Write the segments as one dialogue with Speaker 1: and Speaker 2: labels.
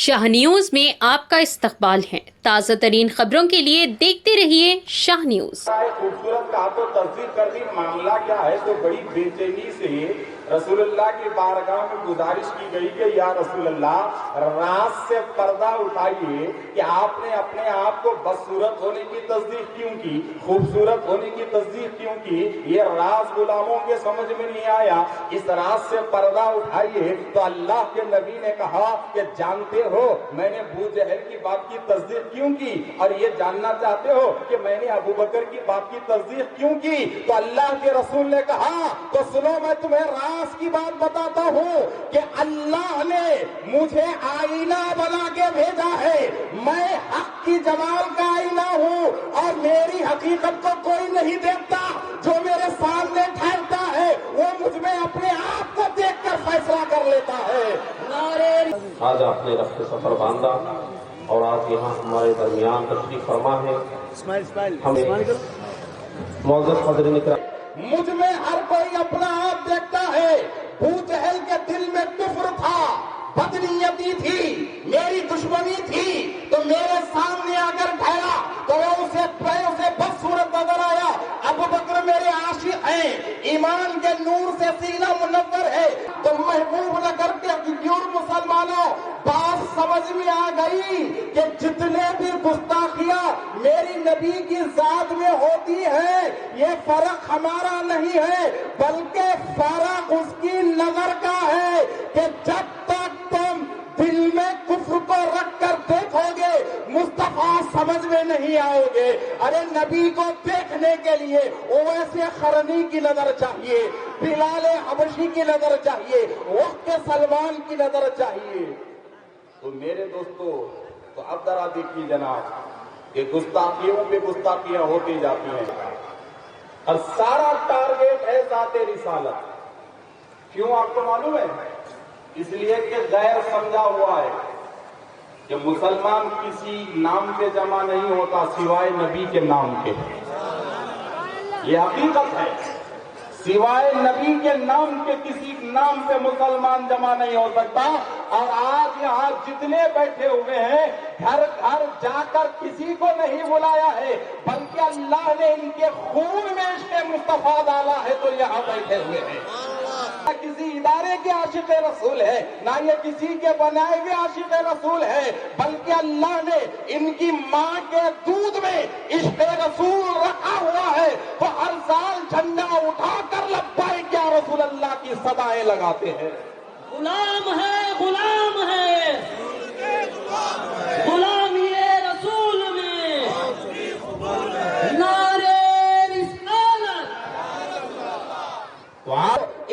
Speaker 1: شاہ news میں آپ کا استقبال ہے۔ تازہ ترین خبروں کے لیے دیکھتے رہیے شاہ نیوز۔
Speaker 2: خوبصورت کہا تو تصدیق کر دی، معاملہ کیا ہے؟ تو بڑی بے چینی سے رسول اللہ کی بارگاہ میں گزارش کی گئی کہ یا رسول اللہ راز سے پردہ اٹھائیے کہ آپ نے اپنے آپ کو بدصورت ہونے کی تصدیق کیوں کی، خوبصورت ہونے کی تصدیق کیوں کی؟ یہ راز غلاموں کے سمجھ میں نہیں آیا، اس راز سے پردہ اٹھائیے۔ تو اللہ کے نبی نے کہا کہ جانتے ہو میں نے ابو جہل کی بات کی تصدیق کیوں کی، اور یہ جاننا چاہتے ہو کہ میں نے ابو بکر کی بات کی تصدیق کیوں کی؟ تو اللہ کے رسول نے کہا تو سنو، میں تمہیں راز کی بات بتاتا ہوں کہ اللہ نے مجھے آئینہ بنا کے بھیجا ہے، میں حق کی جمال کا آئینہ ہوں، اور میری حقیقت کو کوئی نہیں دیکھتا، جو میرے سامنے ٹھہرتا ہے وہ مجھ میں اپنے آپ کو دیکھ کر فیصلہ کر لیتا ہے۔
Speaker 3: آج آپ نے رخت سفر باندھا اور آج یہاں ہمارے درمیان تشریف فرما ہے۔ ہمیں معزز حاضرین اکرام،
Speaker 2: مجھ میں ہر کوئی اپنا آپ دیکھتا ہے۔ ابو جہل کے دل میں کفر تھا، بدنیتی تھی، میری دشمنی تھی، تو میرے سامنے اگر ٹھہرا تو اسے بدصورت نظر آیا۔ ابو بکر میرے عاشق ہیں، ایمان کے نور سے سینہ منور ہے، تو محبوب نگر کے مسلمانوں بات سمجھ میں آ گئی کہ جتنے بھی گستاخیاں میری نبی کی ذات میں ہوتی ہیں، یہ فرق ہمارا نہیں ہے، بلکہ فرق اس کی نظر کا ہے کہ جب تک تم دل میں کفر کو رکھ کر دیکھو گے مصطفیٰ سمجھ میں نہیں آؤ گے۔ ارے نبی کو دیکھنے کے لیے اویس قرنی کی نظر چاہیے، بلال حبشی کی نظر چاہیے، وقت کے سلمان کی نظر چاہیے۔ تو میرے دوستو، تو اب ذرا دیکھیے جناب کہ گستاخیوں پہ گستاخیاں ہوتی جاتی ہیں، اور سارا ٹارگیٹ ہے ذات رسالت۔ کیوں آپ کو معلوم ہے؟ اس لیے کہ غیر سمجھا ہوا ہے کہ مسلمان کسی نام کے جمع نہیں ہوتا سوائے نبی کے نام کے۔ یہ حقیقت ہے، سوائے نبی کے نام کے کسی نام سے مسلمان جمع نہیں ہو سکتا۔ اور آج یہاں جتنے بیٹھے ہوئے ہیں، گھر گھر جا کر کسی کو نہیں بلایا ہے، بلکہ اللہ نے ان کے خون میں عشق مصطفیٰ ڈالا ہے، تو یہاں بیٹھے ہوئے ہیں۔ نہ کسی ادارے کے عاشق رسول ہے، نہ یہ کسی کے بنائے ہوئے عاشق رسول ہے، بلکہ اللہ نے ان کی ماں کے دودھ میں عشق رسول رکھا ہوا ہے، تو ہر سال جھنڈا اٹھا کر لبیک یا رسول اللہ کی صدائیں لگاتے ہیں۔
Speaker 4: غلام ہے، غلام ہے، غلامی رسول میں نعرے رسالت۔
Speaker 2: تو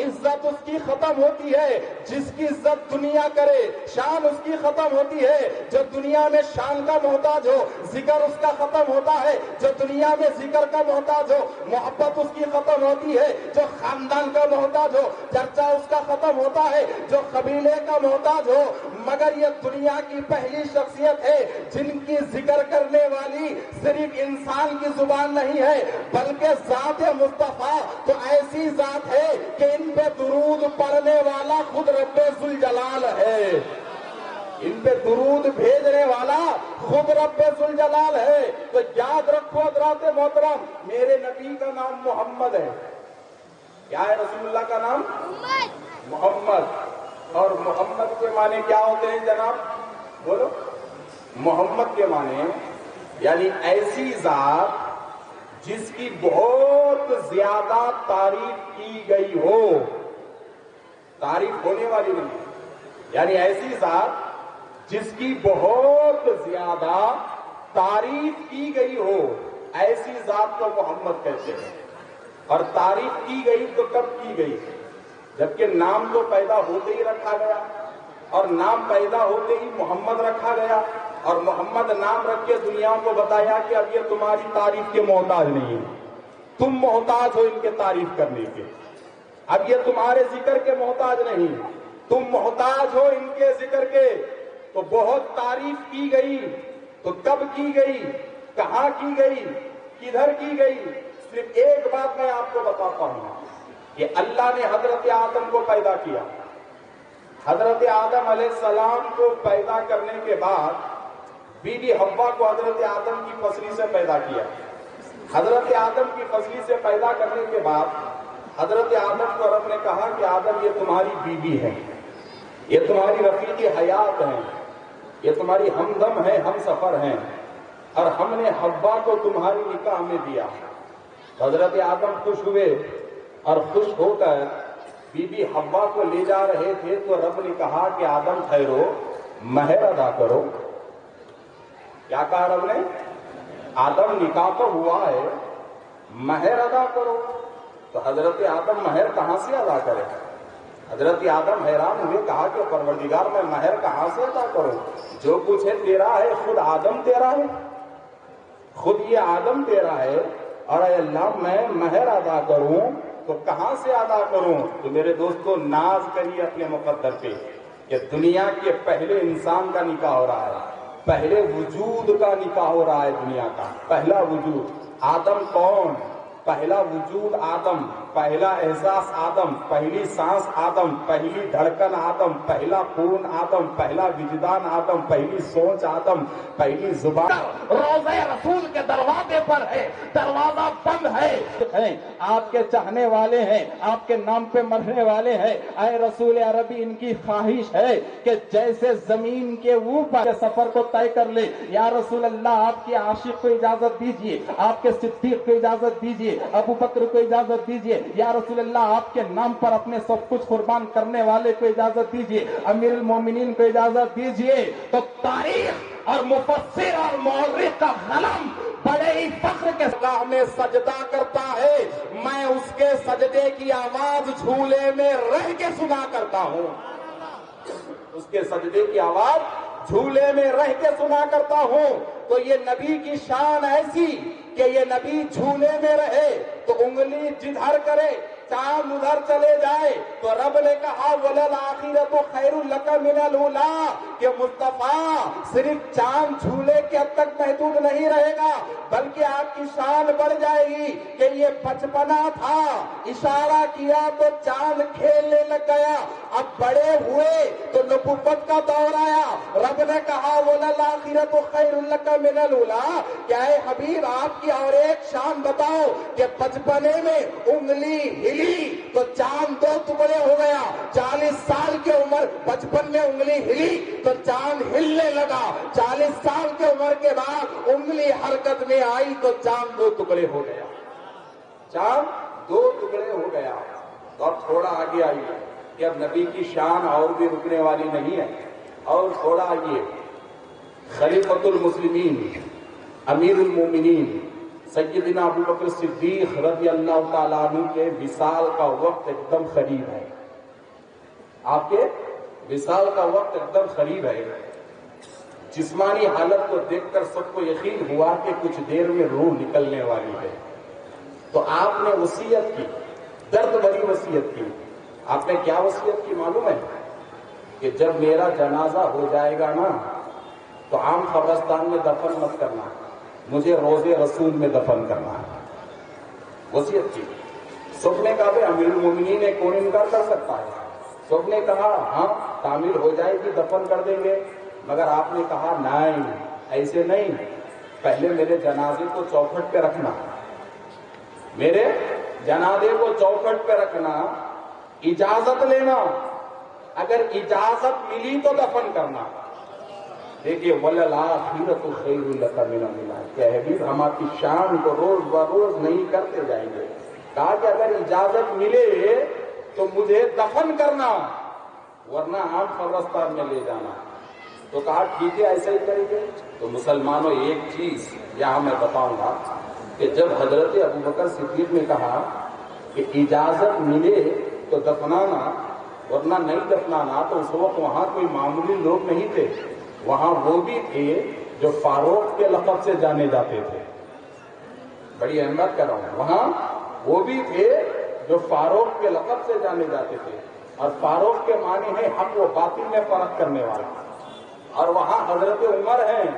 Speaker 2: عزت اس کی ختم ہوتی ہے جس کی عزت دنیا کرے، شان اس کی ختم ہوتی ہے جو دنیا میں شان کا محتاج ہو، ذکر اس کا ختم ہوتا ہے جو دنیا میں ذکر کا محتاج ہو، محبت اس کی ختم ہوتی ہے جو خاندان کا محتاج ہو، چرچا اس کا ختم ہوتا ہے جو قبیلے کا محتاج ہو۔ مگر یہ دنیا کی پہلی شخصیت ہے جن کی ذکر کرنے والی صرف انسان کی زبان نہیں ہے بلکہ ذات مصطفیٰ، تو ایسی ذات ہے کہ ان پہ درود پڑھنے والا خود رب ذوالجلال ہے، ان پہ درود بھیجنے والا خود رب ذوالجلال ہے۔ تو یاد رکھو حضرات محترم، میرے نبی کا نام محمد ہے۔ کیا ہے رسول اللہ کا نام؟ محمد۔ اور محمد کے معنی کیا ہوتے ہیں جناب؟ بولو۔ محمد کے معنی یعنی ایسی ذات جس کی بہت زیادہ تعریف کی گئی ہو، تعریف ہونے والی نہیں، یعنی ایسی ذات جس کی بہت زیادہ تعریف کی گئی ہو، ایسی ذات کو محمد کہتے ہیں۔ اور تعریف کی گئی تو کب کی گئی؟ جبکہ نام تو پیدا ہوتے ہی رکھا گیا، اور نام پیدا ہوتے ہی محمد رکھا گیا، اور محمد نام رکھ کے دنیا کو بتایا کہ اب یہ تمہاری تعریف کے محتاج نہیں ہے، تم محتاج ہو ان کے تعریف کرنے کے، اب یہ تمہارے ذکر کے محتاج نہیں، تم محتاج ہو ان کے ذکر کے۔ تو بہت تعریف کی گئی، تو کب کی گئی، کہاں کی گئی، کدھر کی گئی؟ صرف ایک بات میں آپ کو بتاتا ہوں کہ اللہ نے حضرت آدم کو پیدا کیا، حضرت آدم علیہ السلام کو پیدا کرنے کے بعد بی بی حوا کو حضرت آدم کی پسلی سے پیدا کیا. حضرت آدم کی پسلی سے پیدا کرنے کے بعد حضرت آدم کو رب نے کہا کہ آدم یہ تمہاری بیوی ہے, یہ تمہاری رفیق حیات ہیں, یہ تمہاری ہمدم ہے, ہم سفر ہیں, اور ہم نے حوا کو تمہاری نکاح میں دیا. حضرت آدم خوش ہوئے اور خوش ہو کر بی بی حوا کو لے جا رہے تھے تو رب نے کہا کہ آدم ٹھہرو, مہر ادا کرو. کیا کہا رب نے؟ آدم نکاح تو ہوا ہے, مہر ادا کرو. تو حضرت آدم مہر کہاں سے ادا کرے؟ حضرت آدم حیران ہوئے, کہا کہ پروردگار میں مہر کہاں سے ادا کروں؟ جو کچھ ہے تیرا ہے, خود آدم تیرا ہے, خود یہ آدم تیرا ہے, اور اے اللہ میں مہر ادا کروں تو کہاں سے ادا کروں؟ تو میرے دوستو ناز کریے اپنے مقدر پہ کہ دنیا کے پہلے انسان کا نکاح ہو رہا ہے, پہلے وجود کا نکاح ہو رہا ہے. دنیا کا پہلا وجود آدم. کون؟ پہلا وجود آدم, پہلا احساس آدم, پہلی سانس آدم, پہلی دھڑکن آدم, پہلا خون آدم, پہلا وجدان آدم, پہلی سوچ آدم, پہلی زبان. روضہ رسول کے دروازے پر ہے, دروازہ بند ہے. آپ کے چاہنے والے ہیں, آپ کے نام پہ مرنے والے ہیں. اے رسول عربی, ان کی خواہش ہے کہ جیسے زمین کے اوپر سفر کو طے کر لے. یا رسول اللہ, آپ کے عاشق کو اجازت دیجیے, آپ کے صدیق کو اجازت دیجیے, ابو بکر کو اجازت دیجیے. یا رسول اللہ, آپ کے نام پر اپنے سب کچھ قربان کرنے والے کو اجازت دیجیے, امیر المومنین کو اجازت دیجیے. تو تاریخ اور مفسر اور مورخ کا قلم بڑے ہی فخر کے ساتھ میں سجدہ کرتا ہے. میں اس کے سجدے کی آواز جھولے میں رہ کے سنا کرتا ہوں. اس کے سجدے کی آواز جھولے میں رہ کے سنا کرتا ہوں. تو یہ نبی کی شان ایسی کہ یہ نبی جھولے میں رہے تو انگلی جدھر کرے چاند ادھر چلے جائے. تو رب نے کہا وَلَلْآخِرَةُ خَيْرٌ لَكَ مِنَ الْأُولَىٰ, کہ مصطفیٰ صرف چاند جھولے کے حد تک محدود نہیں رہے گا بلکہ آپ کی شان بڑھ جائے گی کہ یہ بچپنا تھا, اشارہ کیا تو چاند کھیلنے لگ گیا. اب بڑے ہوئے تو نبوت کا دور آیا. رب نے کہا وَلَلْآخِرَةُ خَيْرٌ لَكَ مِنَ الْأُولَىٰ, کیا ہے حبیب آپ کی اور ایک شان بتاؤ کہ بچپنے میں انگلی ہلی تو چاند 2 ٹکڑے ہو گیا. 40 سال کی عمر بچپن میں انگلی ہلی تو چاند ہلنے لگا. 40 سال کی عمر کے بعد انگلی حرکت میں آئی تو چاند 2 ٹکڑے ہو گیا. چاند 2 ٹکڑے ہو گیا. تو اب تھوڑا آگے آئیے کہ اب نبی کی شان اور بھی رکنے والی نہیں ہے. اور تھوڑا آئیے, خلیفۃ المسلمین امیر المومنین سیدنا ابو بکر صدیق رضی اللہ تعالیٰ عنہ کے وصال کا وقت ایک دم قریب ہے. آپ کے وصال کا وقت ایک دم قریب ہے. جسمانی حالت کو دیکھ کر سب کو یقین ہوا کہ کچھ دیر میں روح نکلنے والی ہے. تو آپ نے وصیت کی, درد بھری وصیت کی. آپ نے کیا وصیت کی معلوم ہے؟ کہ جب میرا جنازہ ہو جائے گا نا تو عام قبرستان میں دفن مت کرنا, مجھے روضے رسول میں دفن کرنا ہے. وصیت کی. سب نے کہا امیر المومنین نے کون انکار کر سکتا ہے؟ سب نے کہا ہاں تعمیر ہو جائے گی دفن کر دیں گے. مگر آپ نے کہا نہیں, ایسے نہیں, پہلے میرے جنازے کو چوکھٹ پہ رکھنا, میرے جنازے کو چوکھٹ پہ رکھنا, اجازت لینا, اگر اجازت ملی تو دفن کرنا. دیکھیے وَلَلْآخِرَةُ خَيْرٌ لَكَ مِنَ الْأُولَىٰ, کہ حبیب ہم آپ کی شان کو روز بروز نہیں کرتے جائیں گے. کہا کہ اگر اجازت ملے تو مجھے دفن کرنا, ورنہ عام قبرستان میں لے جانا. تو کہا ٹھیک ہے ایسا ہی کریں گے. تو مسلمانوں ایک چیز یہاں میں بتاؤں گا کہ جب حضرت ابو بکر صدیق نے کہا کہ اجازت ملے تو دفنانا ورنہ نہیں دفنانا, تو اس وقت وہاں کوئی معمولی لوگ نہیں تھے. وہاں وہ بھی تھے جو فاروق کے لقب سے جانے جاتے تھے. بڑی اہمیت کر رہا ہوں, وہاں وہ بھی تھے جو فاروق کے لقب سے جانے جاتے تھے. اور فاروق کے معنی ہے حق و باطل میں فرق کرنے والا. اور وہاں حضرت عمر ہیں.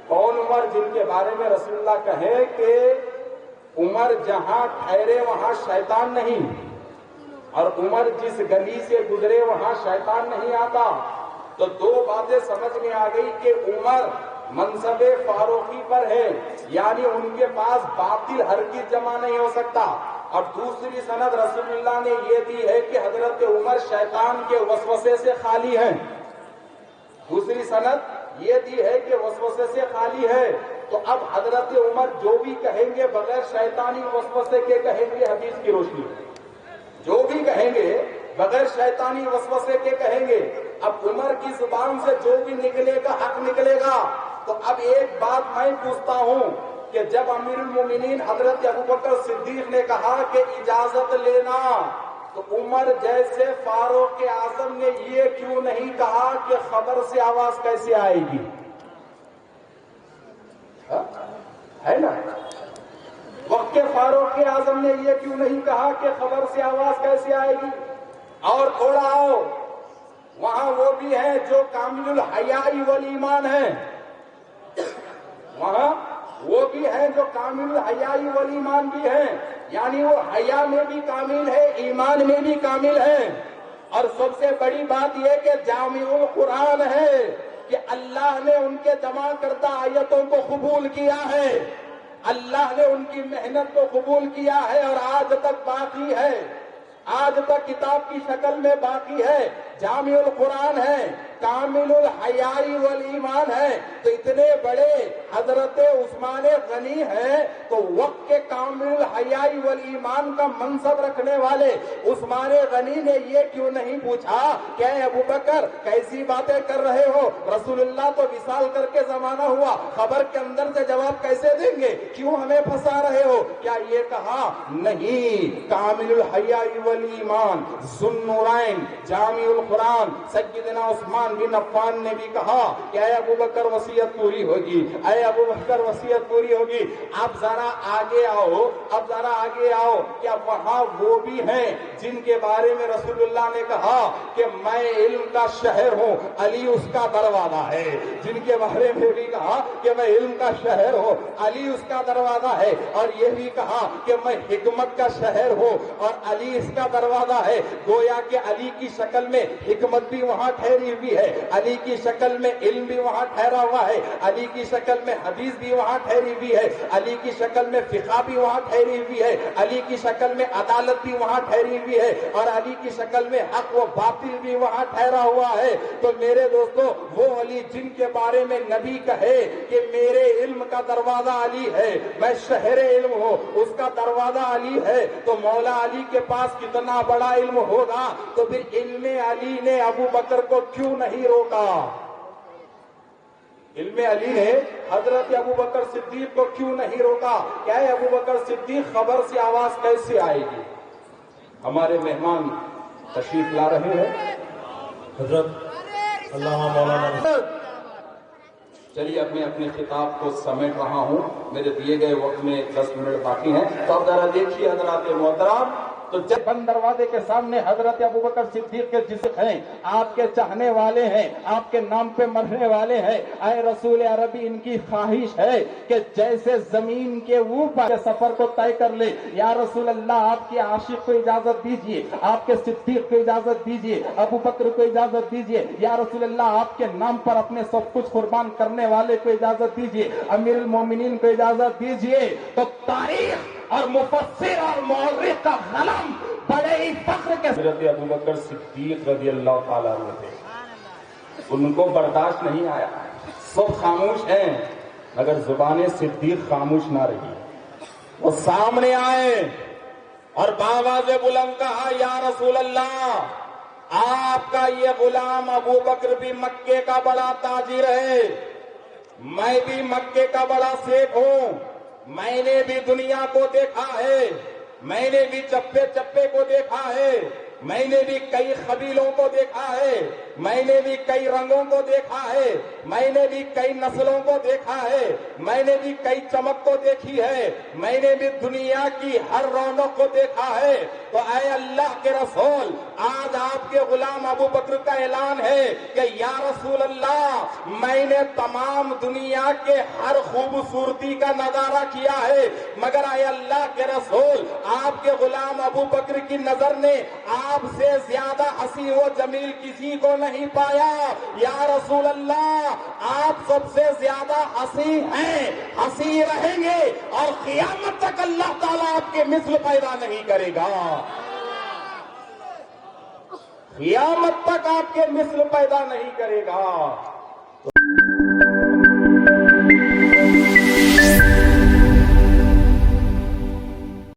Speaker 2: کون عمر؟ جن کے بارے میں رسول اللہ کہے کہ عمر جہاں ٹھہرے وہاں شیطان نہیں. اور عمر جس گلی سے گزرے وہاں شیطان نہیں آتا. تو دو باتیں سمجھ میں آ گئی کہ عمر منصب فاروقی پر ہے، یعنی ان کے پاس باطل ہرگز جمع نہیں ہو سکتا. اور دوسری سند رسول اللہ نے یہ دی ہے کہ حضرت عمر شیطان کے وسوسے سے خالی ہیں. دوسری سند یہ دی ہے کہ وسوسے سے خالی ہے. تو اب حضرت عمر جو بھی کہیں گے بغیر شیطانی وسوسے کے کہیں گے. حدیث کی روشنی جو بھی کہیں گے بغیر شیطانی وسوسے کے کہیں گے. اب عمر کی زبان سے جو بھی نکلے گا حق نکلے گا. تو اب ایک بات میں پوچھتا ہوں کہ جب امیر المومنین حضرت ابوبکر صدیق نے کہا کہ اجازت لینا، تو عمر جیسے فاروق اعظم نے یہ کیوں نہیں کہا کہ خبر سے آواز کیسے آئے گی؟ ہے نا؟ وقت کے فاروق اعظم نے یہ کیوں نہیں کہا کہ خبر سے آواز کیسے آئے گی؟ اور تھوڑا آؤ، وہاں وہ بھی ہیں جو کامل الحیاء والایمان ہیں. وہاں وہ بھی ہیں جو کامل الحیاء والایمان بھی ہیں، یعنی وہ حیا میں بھی کامل ہے، ایمان میں بھی کامل ہے. اور سب سے بڑی بات یہ کہ جامع القرآن ہے کہ اللہ نے ان کے جمع کردہ آیتوں کو قبول کیا ہے، اللہ نے ان کی محنت کو قبول کیا ہے اور آج تک باقی ہے، آج تک کتاب کی شکل میں باقی ہے. جامع القرآن ہے، کامل الحیاء والایمان ہے. تو اتنے بڑے حضرت عثمان غنی ہیں تو وقت کے کامل الحیاء والایمان کا منصب رکھنے والے عثمان غنی نے یہ کیوں نہیں پوچھا کہ اے ابو بکر کیسی باتیں کر رہے ہو؟ رسول اللہ تو وصال کر کے زمانہ ہوا، خبر کے اندر سے جواب کیسے دیں گے؟ کیوں ہمیں پھنسا رہے ہو؟ کیا یہ کہا؟ نہیں. کامل الحیاء والایمان ذو النورین جامع القرآن سیدنا عثمان بن عفان نے بھی کہا کہ اے ابو بکر وصیت پوری ہوگی، اے ابو بکر وصیت پوری ہوگی. اب ذرا آگے آؤ کہ اب وہاں وہ بھی ہیں جن کے بارے میں رسول اللہ نے کہا کہ میں علم کا شہر ہوں، علی اس کا دروازہ ہے. جن کے بارے میں بھی کہا کہ میں علم کا شہر ہوں، علی اس کا دروازہ ہے. اور یہ بھی کہا کہ میں حکمت کا شہر ہوں اور علی اس کا دروازہ ہے. گویا کہ علی کی شکل میں حکمت بھی وہاں ٹھہری ہوئی ہے، علی کی شکل میں علم بھی وہاں ٹھہرا ہوا ہے، علی کی شکل میں حدیث بھی وہاں ٹھہری ہوئی ہے، علی کی شکل میں فقہ بھی وہاں ٹھہری ہوئی ہے، علی کی شکل میں عدالت بھی وہاں ٹھہری ہوئی ہے، اور علی کی شکل میں حق و باطل بھی وہاں ٹھہرا ہوا ہے. تو میرے دوستو وہ علی جن کے بارے میں نبی کہے کہ میرے علم کا دروازہ علی ہے، میں شہر علم ہوں، اس کا دروازہ علی ہے، تو مولا علی کے پاس کتنا بڑا علم ہوگا. تو پھر علم علی نے ابو بکر کو کیوں نہیں روکا؟ علم علی نے حضرت ابو بکر صدیق کو کیوں نہیں روکا؟ کیا ہے ابو بکر صدیق خبر سے آواز کیسے آئے گی؟ ہمارے مہمان تشریف لا رہے ہیں
Speaker 5: حضرت علامہ مولانا.
Speaker 2: چلیے اب میں اپنے خطاب کو سمیٹ رہا ہوں، میرے دیے گئے وقت میں 10 منٹ باقی ہیں. تو اب ذرا دیکھیے حضرات محترم، تو جب بند دروازے کے سامنے حضرت ابوبکر صدیق کے جسم ہیں، آپ کے چاہنے والے ہیں، آپ کے نام پہ مرنے والے ہیں. اے رسول عربی، ان کی خواہش ہے کہ جیسے زمین کے اوپر سفر کو طے کر لے. یا رسول اللہ، آپ کے عاشق کو اجازت دیجیے، آپ کے صدیق کو اجازت دیجیے، ابو بکر کو اجازت دیجیے. یا رسول اللہ، آپ کے نام پر اپنے سب کچھ قربان کرنے والے کو اجازت دیجیے، امیر المومنین کو اجازت دیجیے. تو تاریخ اور مفسر اور مورخ کا قلم بڑے ہی فخر کے حضرت ابوبکر صدیق رضی اللہ تعالیٰ عنہ تھے. ان کو برداشت نہیں آیا، سب خاموش ہیں مگر زبان صدیق خاموش نہ رہی. وہ سامنے آئے اور بآواز بلند کہا، یا رسول اللہ، آپ کا یہ غلام ابو بکر بھی مکے کا بڑا تاجر ہے، میں بھی مکے کا بڑا سیٹ ہوں، میں نے بھی دنیا کو دیکھا ہے، میں نے بھی چپے چپے کو دیکھا ہے، میں نے بھی کئی قبیلوں کو دیکھا ہے، میں نے بھی کئی رنگوں کو دیکھا ہے، میں نے بھی کئی نسلوں کو دیکھا ہے، میں نے بھی کئی چمک کو دیکھی ہے، میں نے بھی دنیا کی ہر رونق کو دیکھا ہے. تو اے اللہ کے رسول، آج آپ آپ کے غلام ابو بکر کا اعلان ہے کہ یا رسول اللہ میں نے تمام دنیا کے ہر خوبصورتی کا نظارہ کیا ہے مگر اے اللہ کے رسول آپ کے غلام ابو بکر کی نظر نے آپ سے زیادہ حسین و جمیل کسی کو نہیں پایا. یا رسول اللہ آپ سب سے زیادہ حسین ہیں, حسین رہیں گے اور قیامت تک اللہ تعالیٰ آپ کے مثل پیدا نہیں کرے گا. قیامت تک آپ کے مثل پیدا نہیں کرے گا.